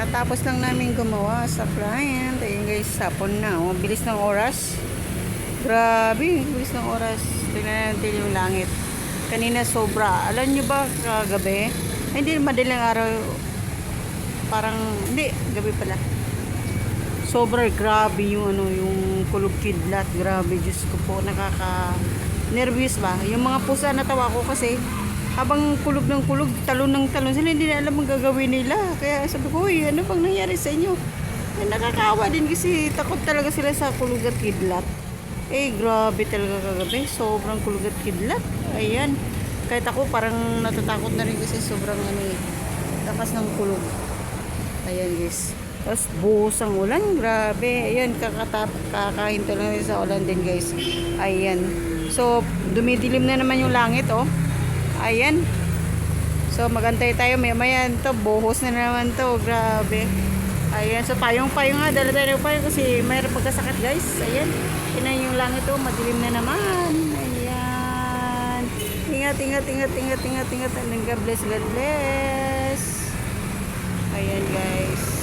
Kakatapos lang namin gumawa sa client. Ayun guys, hapon na. Oh, bilis ng oras. Grabe, bilis ng oras. Tingnan natin yung langit. Kanina sobra. Alam nyo ba kagabi? Ay, hindi, madaling araw. Parang, hindi, gabi pala. Sobra, grabe yung ano, yung kulog kidlat. Grabe, Diyos ko po, nakaka-nervous ba? Yung mga pusa natawa ko kasi habang kulog ng kulog, talon ng talon sila, hindi na alam ang gagawin nila. Kaya sabi ko, uy, ano bang nangyari sa inyo? Eh, nakakaawa din kasi takot talaga sila sa kulog at kidlat. Eh, grabe talaga kagabi. Sobrang kulog at kidlat. Ayan. Kahit ako parang natatakot na rin kasi sobrang ano eh, lakas ng kulog. Ayan guys. Tapos buhos ang ulan. Grabe. Ayan, kakahinto lang rin sa ulan din guys. Ayan. So, dumidilim na naman yung langit oh. Ayan. So, magantay tayo. Maya to. Buhos na naman to. Grabe. Ayan. So, payong-payong nga. Dala tayo ng payong kasi mayroon pagkasakit guys. Ayan. Tingnan yung langit oh. Madilim na naman. Ayan. Ingat. God bless. God bless. Ayan guys.